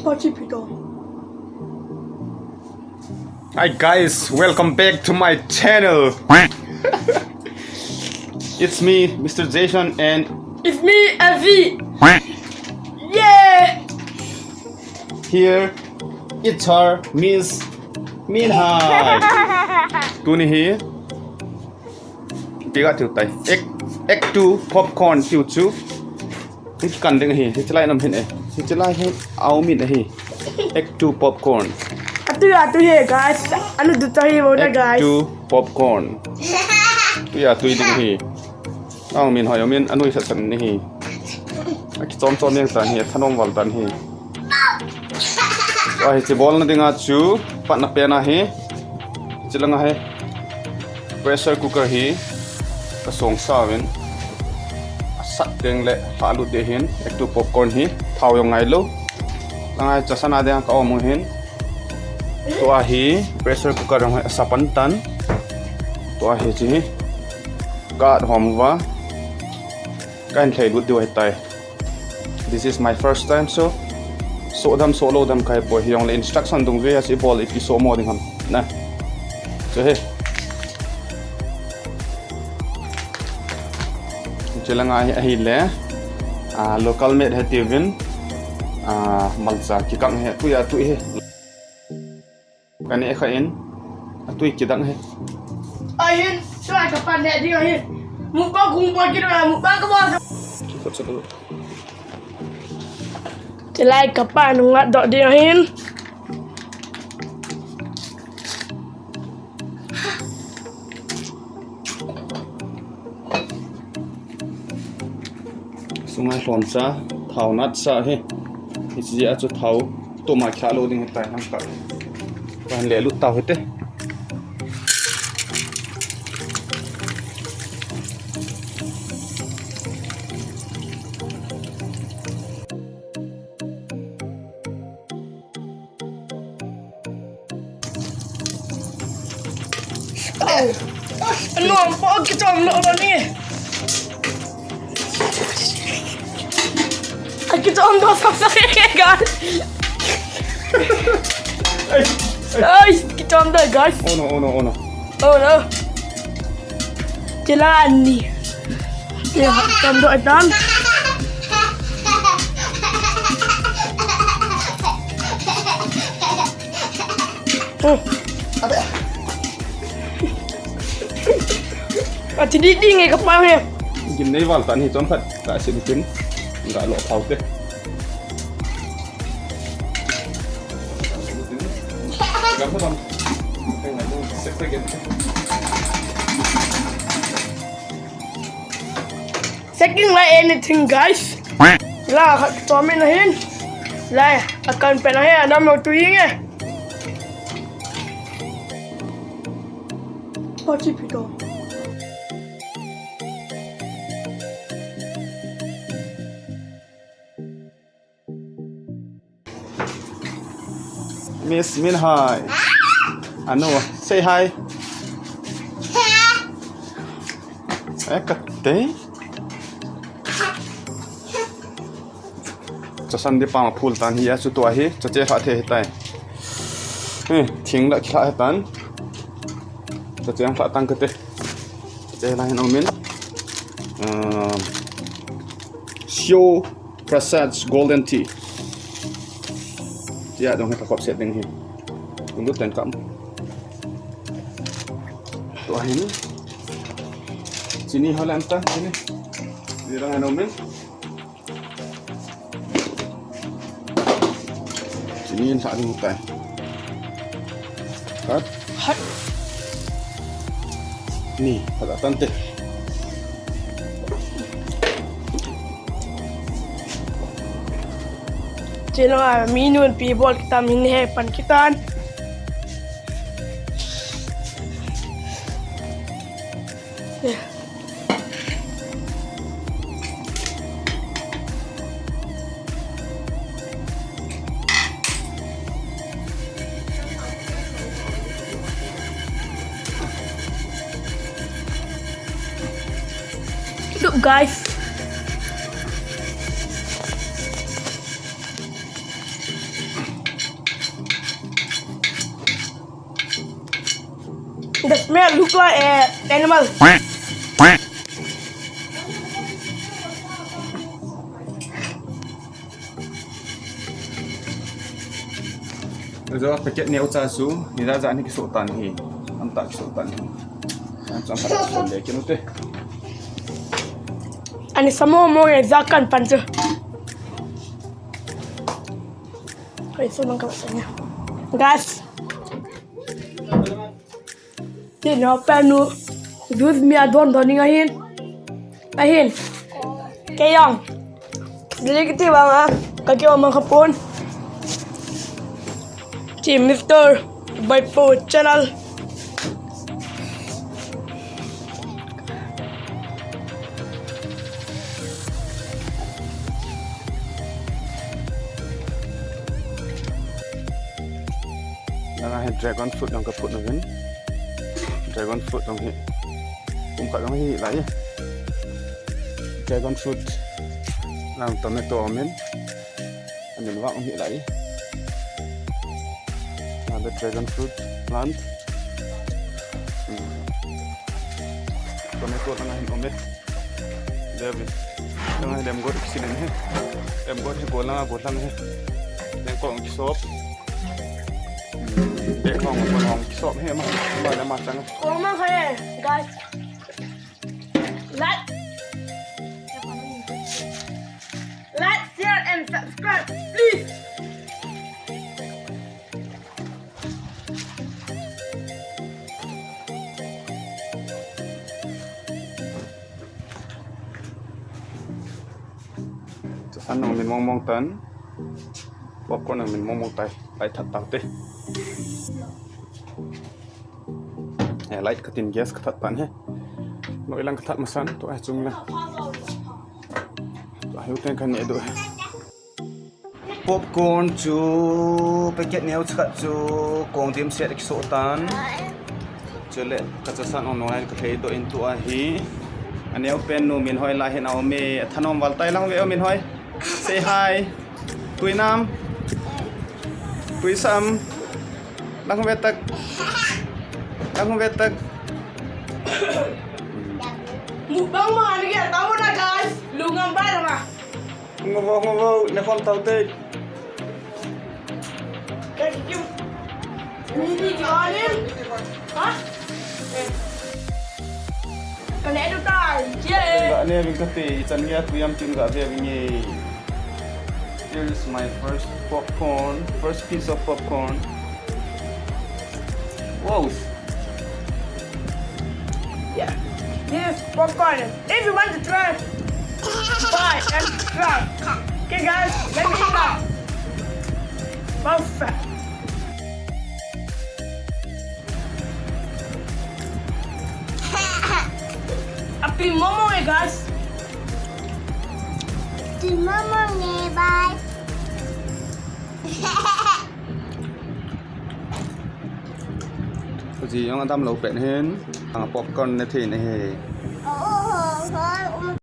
Pochipito. Hi guys, welcome back to my channel. It's me, Mr. Jason, and It's me, Avi. Yeah. here it's her Miss Minhai. Tuni here. Tiga tu tay. X2 popcorn tiu chu. Hit kan deng hi. Hit lai nam hin Hit lai hin au min hi. X2 popcorn. Atu here guys. Anu tu here boda guys. X2 popcorn. Tu ya tu deng hi. Au min hoi min anu sa san ni hi. Aki chom yang tan hi thanom wal tan hi. Wah si bol na dinga chu pat na pena hi. Chilanga hai. Pressure cooker hi. Kasong sawin. Sat deng le halu de hin. X2 popcorn hi. Thau yong ngai lo. Langai chasana de ka om hin. To hi pressure cooker rang sapan tan. To hi chi ka hom wa. Kan thai lut du hai tai. This is my first time so solo dam kai po hiong le instruction dung ve as bol if so mo ding ham na so he chelanga hi le local made he tivin malsa ki kang he tu ya tu he kan e kha in tu ki dang he Ahin, try kapan dek dia ahin. Muka kumpul kita, muka ke bawah. Celai kapan ngat dok dia ahin. sungai lonsa thau nat sa he ji a chu thau to ma kha lo ding tai ham ka kan le lu tau hete Anu apa kita nak ni? Kita dah sampai guys. Ay, kita dah guys. oh no Oh no. Jalan ni. Ya, kita dah dan. Jadi dingin kepala ni. gin nei wal tan hi chom phat ka sin tin ga lo thau te gam tham cái này nó sẽ phải cái Second like anything guys. Lah cho mình hin. Lah akan pernah ya ada mau tuing eh. Pochipito. Miss Minhai. Ano, say hi. Kate. Cho san đi pang phul tan hi chu to hi cho che kha the tai. Thing la kha tan. Cho che kha tan kate. Che la hin omin. Show Prasad's golden tea. Ya dong kita kop setting hi. Tunggu ten kam. Tuh ini. Sini hal anta sini. Dirang anomen. Sini sa ding tay. Kat. Hat. Ni, pada tante. Cila minum people kita minum pan kita. Look guys. The smell look like animal. Giờ paket neo cha su ni ra za ni ki so tan hi am ta ki so tan hi an cham pa so le ki no te Ani samo mo yang zakan panca. Itu nangkap rasanya. Guys. Ini apa nu? Dus mi adon doni ngahin. Ahin. Kayong. Jadi kita bang kaki orang kapun. Team Mr. Baipo channel. Là hay dragon fruit đang kaput na gin. Dragon fruit đang hi. Ka đang hi lai. Dragon fruit lang tomato amen. Anin wa hi lai. The dragon fruit plant. Tomato lang hin omet. David. Lang dem god sinen he. Dem god he bola bolang he. Dem ko ang kisop. Để không còn hòm sọm hết mà gọi là mặt trắng. Có mà khe, guys. Like, share and subscribe, please. Sẵn nồng mình mong tấn. Bóp con này mình mong tay, tay thật tao tê. Light ka tin gas ka that pan he no ilang ka that masan to ai chung la to hiu ten kan ne do popcorn chu packet neu chat chu kong dim set ek so tan chele ka cha san on online ka thei do in to a hi aneu pen no min hoi la hen au me thanom wal tai lang ve min hoi say hi tui nam tui sam lang ve tak Lang vetak. Mukbang mo ano yan? Tama na guys! Lungang ba naman? Ngovo, na kon tau te. Kasi yung... Hindi kanin? Ha? Kaya ito tayo! Yay! Enggak ni abing kate, chan ya tu yam tin ga be abing Here is my first popcorn, first piece of popcorn. Wow. Yeah, this is popcorn. If you want to try, buy and try. Okay guys, let me eat that. Perfect. Api momo guys. Api momo bye. Gì ông ăn tâm lẩu bẹn hên, thằng popcorn này thì này